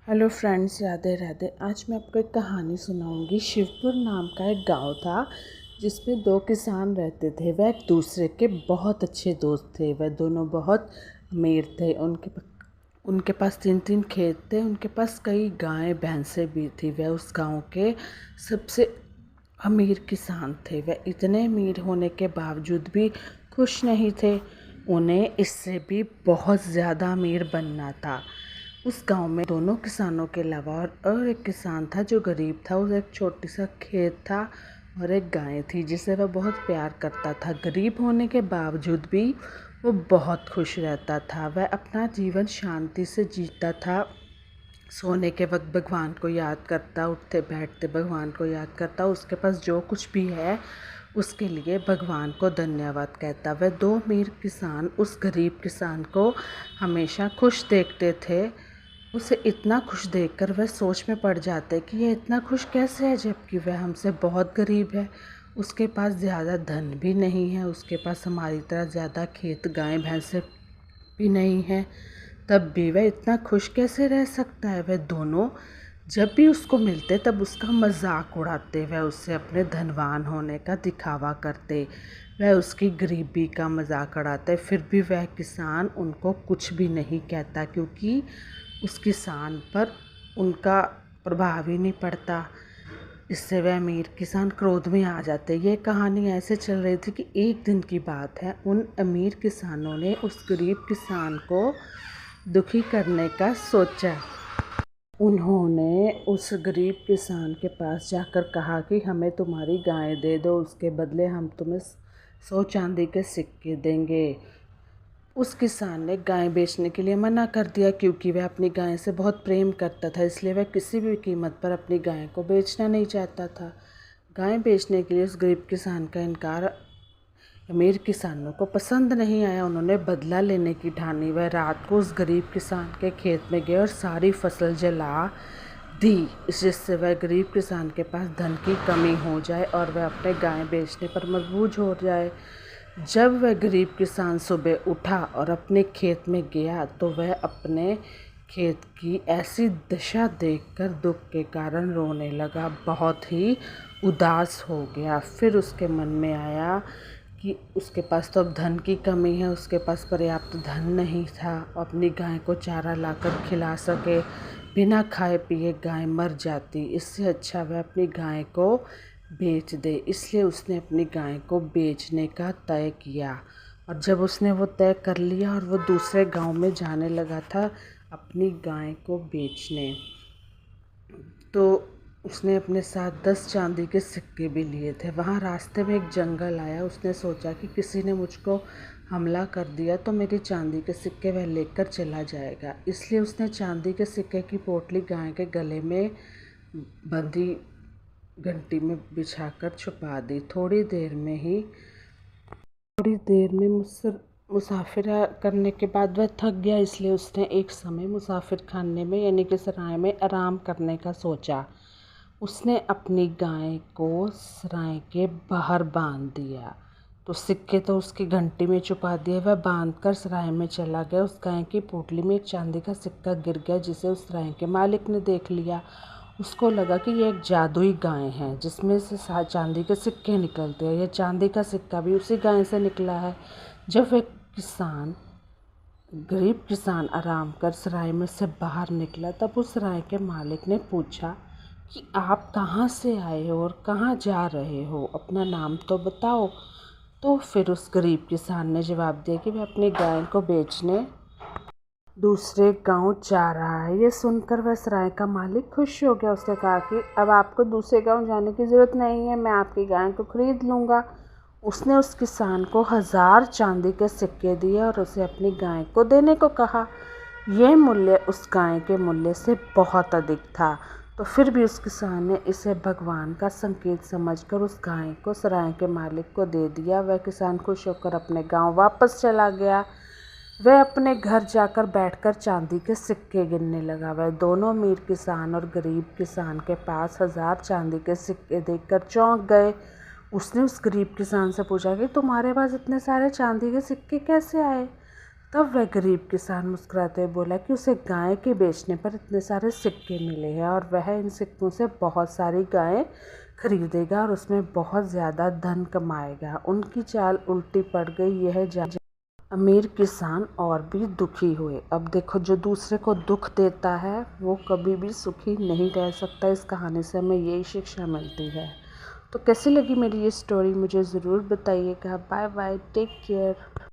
Hello friends, Radhe Radhe. आज मैं आपको एक कहानी सुनाऊंगी। शिवपुर नाम का एक गांव था जिसमें दो किसान रहते थे। वह एक दूसरे के बहुत अच्छे दोस्त थे। वह दोनों बहुत अमीर थे। उनके पास 3-3 खेत थे। उनके पास कई गायें भैंसें भी थी। वह उस गांव के सबसे अमीर किसान थे। वह इतने अमीर होने के बावजूद भी खुश नहीं थे। उन्हें इससे भी बहुत ज़्यादा अमीर बनना था। उस गांव में दोनों किसानों के अलावा और एक किसान था जो गरीब था। उसे एक छोटी सा खेत था और एक गाय थी जिसे वह बहुत प्यार करता था। गरीब होने के बावजूद भी वो बहुत खुश रहता था। वह अपना जीवन शांति से जीता था। सोने के वक्त भगवान को याद करता, उठते बैठते भगवान को याद करता। उसके पास जो कुछ भी है उसके लिए भगवान को धन्यवाद कहता। वह दो अमीर किसान उस गरीब किसान को हमेशा खुश देखते थे। उसे इतना खुश देखकर वह सोच में पड़ जाते कि ये इतना खुश कैसे है, जबकि वह हमसे बहुत गरीब है। उसके पास ज़्यादा धन भी नहीं है, उसके पास हमारी तरह ज़्यादा खेत गाय भैंसे भी नहीं है, तब भी वह इतना खुश कैसे रह सकता है। वह दोनों जब भी उसको मिलते तब उसका मजाक उड़ाते। वह उससे अपने धनवान होने का दिखावा करते, वह उसकी गरीबी का मजाक उड़ाते। फिर भी वह किसान उनको कुछ भी नहीं कहता, क्योंकि उस किसान पर उनका प्रभाव ही नहीं पड़ता। इससे वह अमीर किसान क्रोध में आ जाते। ये कहानी ऐसे चल रही थी कि एक दिन की बात है, उन अमीर किसानों ने उस गरीब किसान को दुखी करने का सोचा। उन्होंने उस गरीब किसान के पास जाकर कहा कि हमें तुम्हारी गाय दे दो, उसके बदले हम तुम्हें 100 चांदी के सिक्के देंगे। उस किसान ने गाय बेचने के लिए मना कर दिया, क्योंकि वह अपनी गाय से बहुत प्रेम करता था। इसलिए वह किसी भी कीमत पर अपनी गाय को बेचना नहीं चाहता था। गाय बेचने के लिए उस गरीब किसान का इनकार अमीर किसानों को पसंद नहीं आया। उन्होंने बदला लेने की ठानी। वह रात को उस गरीब किसान के खेत में गए और सारी फसल जला दी, जिससे वह गरीब किसान के पास धन की कमी हो जाए और वह अपने गाय बेचने पर मजबूर हो जाए। जब वह गरीब किसान सुबह उठा और अपने खेत में गया तो वह अपने खेत की ऐसी दशा देखकर दुख के कारण रोने लगा, बहुत ही उदास हो गया। फिर उसके मन में आया कि उसके पास तो अब धन की कमी है, उसके पास पर्याप्त धन नहीं था अपनी गाय को चारा लाकर खिला सके। बिना खाए पिए गाय मर जाती, इससे अच्छा वह अपनी गाय को बेच दे। इसलिए उसने अपनी गाय को बेचने का तय किया। और जब उसने वो तय कर लिया और वो दूसरे गांव में जाने लगा था अपनी गाय को बेचने, तो उसने अपने साथ 10 चांदी के सिक्के भी लिए थे। वहाँ रास्ते में एक जंगल आया। उसने सोचा कि किसी ने मुझको हमला कर दिया तो मेरी चांदी के सिक्के वह लेकर चला जाएगा। इसलिए उसने चांदी के सिक्के की पोटली गाय के गले में बंधी घंटी में बिछाकर छुपा दी। थोड़ी देर में मुसाफिर करने के बाद वह थक गया। इसलिए उसने एक समय मुसाफिर खाने में यानी कि सराय में आराम करने का सोचा। उसने अपनी गाय को सराय के बाहर बांध दिया। तो सिक्के तो उसकी घंटी में छुपा दिए, वह बांधकर सराय में चला गया। उस गाय की पोटली में एक चांदी का सिक्का गिर गया, जिसे उस सराय के मालिक ने देख लिया। उसको लगा कि यह एक जादुई गाय है जिसमें से चांदी के सिक्के निकलते हैं। यह चांदी का सिक्का भी उसी गाय से निकला है। जब वह गरीब किसान आराम कर सराय में से बाहर निकला, तब उस सराय के मालिक ने पूछा कि आप कहाँ से आए हो और कहाँ जा रहे हो, अपना नाम तो बताओ। तो फिर उस गरीब किसान ने जवाब दिया कि वह अपनी गाय को बेचने दूसरे गांव जा रहा है। ये सुनकर वह सराय का मालिक खुश हो गया। उसने कहा कि अब आपको दूसरे गांव जाने की ज़रूरत नहीं है, मैं आपकी गाय को खरीद लूँगा। उसने उस किसान को 1000 चांदी के सिक्के दिए और उसे अपनी गाय को देने को कहा। यह मूल्य उस गाय के मूल्य से बहुत अधिक था, तो फिर भी उस किसान ने इसे भगवान का संकेत समझकर उस गाय को सराय के मालिक को दे दिया। वह किसान खुश होकर अपने गांव वापस चला गया। वह अपने घर जाकर बैठकर चांदी के सिक्के गिनने लगा। वह दोनों अमीर किसान और गरीब किसान के पास 1000 चांदी के सिक्के देखकर चौंक गए। उसने उस गरीब किसान से पूछा कि तुम्हारे पास इतने सारे चांदी के सिक्के कैसे आए? तब वह गरीब किसान मुस्कुराते हुए बोला कि उसे गाय के बेचने पर इतने सारे सिक्के मिले हैं और वह इन सिक्कों से बहुत सारी गायें खरीदेगा और उसमें बहुत ज़्यादा धन कमाएगा। उनकी चाल उल्टी पड़ गई। यह जान अमीर किसान और भी दुखी हुए। अब देखो, जो दूसरे को दुख देता है वो कभी भी सुखी नहीं रह सकता। इस कहानी से हमें यही शिक्षा मिलती है। तो कैसी लगी मेरी ये स्टोरी मुझे ज़रूर बताइएगा। Bye bye, take care.